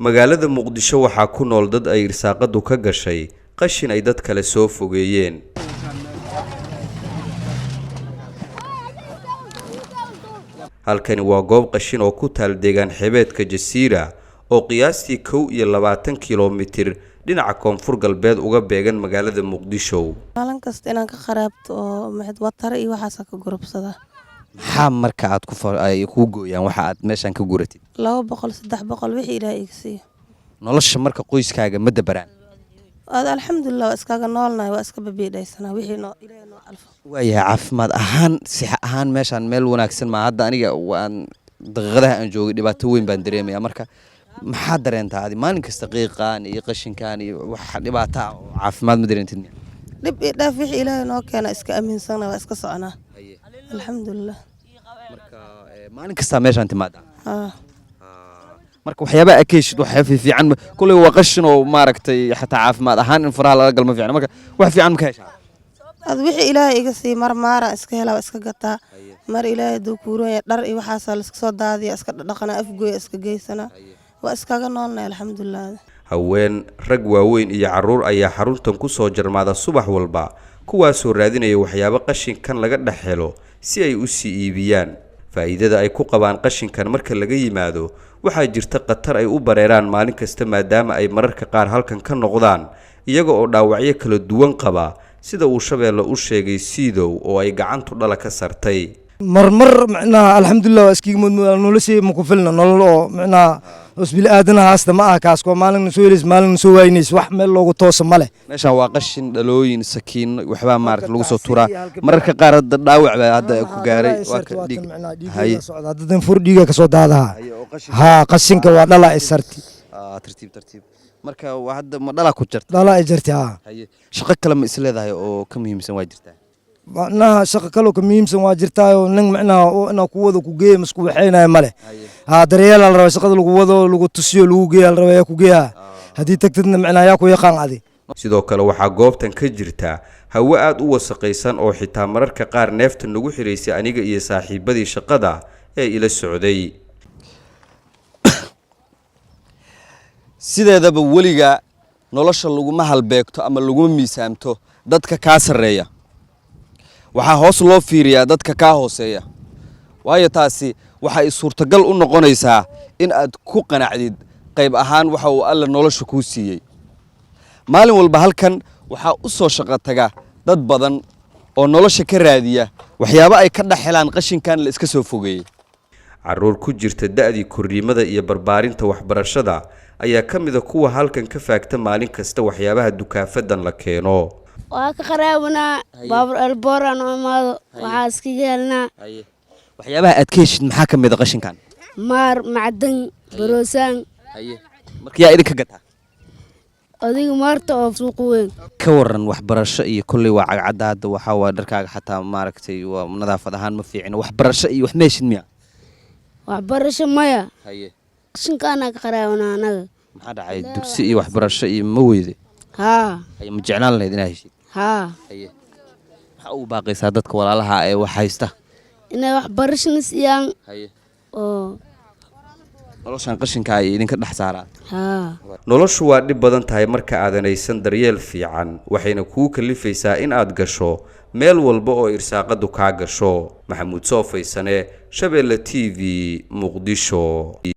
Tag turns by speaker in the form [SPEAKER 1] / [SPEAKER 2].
[SPEAKER 1] magaalada Muqdisho waxaa ku nool dad ay irsaaqadu ka gashay qashin ay dad kale soo fogeeyeen. halkani waa goob qashin oo ku taal deegaan xebeedka Jasiira oo qiyaastii 21 kiiloomitir dhinaca koonfur galbeed uga beegan magaalada Muqdisho.
[SPEAKER 2] maalin kasta inaan ka qaraabto oo watar iyo waxaas ka gurubsada.
[SPEAKER 3] maxaa marka aad ku gooyaan waxa aad meeshan ka guratid?
[SPEAKER 2] 200 300 wixii Ilaahay iga siiyo.
[SPEAKER 3] nolosha marka qoyskaaga ma dabaraan?
[SPEAKER 2] alxamdulillah iskaga noolnahay waa iska babiidaysanaa wixii Ilaahay noo alfa.
[SPEAKER 3] waayahay caafimaad ahaan sixa ahaan meeshan meel wanaagsan ma hadda aniga waan daqiiqadaha aan joogay dhibaato weyn baan dareemayaa marka maxaa dareentaa aad maalin kasta qiiqaan iyo qashinkaan iyo wax dhibaato ah oo caafimaad ma dareentid?
[SPEAKER 2] dib dhaaf wixii Ilaahay noo keena iska aaminsanaa waa iska soconaa. alxamdulillah
[SPEAKER 3] marka maalin kasta meeshan timaada marka waxyaabo akeeshid wax fiican kulay waa qashin oo maaragtay xataa caafimaad ahaan in faraha laga galmo fiican marka wax fiican ma ka heshaa
[SPEAKER 2] ad wixii Ilaahay iga sii marmaara iska helaa iska gataa mar Ilaahay duu kuurooya dhar iyo waxaas la iska soo daadiya iska dhaqana afgooy iska geysana waa iskaga noolnaa alxamdulillah.
[SPEAKER 1] haween rag waaweyn iyo caruur ayaa xaruntan ku soo jarmaada subax walba kuwaasoo raadinaya waxyaabo qashinkan laga dhaxelo si ay u sii iibiyaan. faa'iidada ay ku qabaan qashinkan marka laga yimaado waxaa jirta qatar ay u bareeraan maalin kasta maadaama ay mararka qaar halkan ka noqdaan iyaga oo dhaawacyo kala duwan qaba sida uu Shabeelle u sheegay Siidow oo ay gacantu dhala ka sartay.
[SPEAKER 4] marmar macnaha alxamdulillah iskiga noloshii ma ku filna nolol oo macnaha usbil aadana haasta ma ah kaas ko maalin soo yeelis maalin soo waynays wax meel loogu tooso male.
[SPEAKER 3] meeshan waa qashin dhalooyin sakiin waxba maaragtay lagu soo turaa mararka qaar dhaawac baa hadda ku gaaray waa ka dhig hay
[SPEAKER 4] hadda furdhiga ka soo daadaha ha qashinka waa dhala ay sarti
[SPEAKER 3] tartiib marka waa hadda ma dhala ku jirta
[SPEAKER 4] dhala ay jirta
[SPEAKER 3] hay shaqo kale ma isleedahay oo ka muhiimsan waa jirtaa
[SPEAKER 4] macnaha shaqo kale oo ka muhiimsan waa jirtaa oo nin macnaha oo inaa ku wada ku geeyo masku waxaynaay male daryeel la rabo shaqada lagu wado lagu tusiyo lagu geeyo la rabo ku geeyaa hadii tagtidna macnaha yaa ku yaqaan adi.
[SPEAKER 1] sidoo kale waxaa goobtan ka jirta hawo aad u wasaqaysan oo xitaa mararka qaar neefta nagu xiraysay aniga iyo saaxiibadii shaqada ee ila socday.
[SPEAKER 3] sideedaba weliga nolosha laguma halbeegto ama laguma miisaamto dadka ka sareeya waxaa hoos loo fiiriyaa dadka ka hooseeya waayo taasi waxa ay suurtagal u noqonaysaa in aad ku qanacdid qayb ahaan waxa uu alla nolosha ku siiyay. maalin walba halkan waxa u soo shaqo taga dad badan oo nolosha ka raadiya waxyaabo ay ka dhaxelaan qashinkan la iska soo fogeeyay.
[SPEAKER 1] caruur ku jirta da'dii korriimada iyo barbaarinta waxbarashada ayaa ka mid ah kuwa halkan ka faagta maalin kasta waxyaabaha dukaafadan la keeno.
[SPEAKER 5] waa ka qaraabnaa baabur alboran oo maado waxa iska yeelnaa
[SPEAKER 3] waxyaabaha aad ka heshid maxaa ka mid ah qashinkan?
[SPEAKER 5] maar macdan baroosan
[SPEAKER 3] markii ay idinka gataa
[SPEAKER 5] adiga maarta oo suuq weyn
[SPEAKER 3] ka waran waxbarasho iyo kulli waa cagcadaada waxa waa dharkaaga xataa maaragtay waa nadaafad ahaan ma fiicna waxbarasho iyo wax meeshid miya
[SPEAKER 5] waxbarasho maya qashinkaana ka qaraabnaa anaga
[SPEAKER 3] maxaa dhacay dugsi iyo waxbarasho iyo ma weyde ma jeclaan lahayd inaad heshid maxaa ugu baaqaysaa dadka walaalaha ee wax haysta
[SPEAKER 5] inay waxbarashana siiyaan oo
[SPEAKER 3] noloshan qashinka ay idinka dhex saaraan.
[SPEAKER 1] noloshu waa dhib badan tahay marka aadanaysan daryeel fiican waxayna kuu kalifaysaa in aad gasho meel walba oo irsaaqadu kaa gasho. Maxamuud Soofaysane, Shabeelle TV, Muqdisho.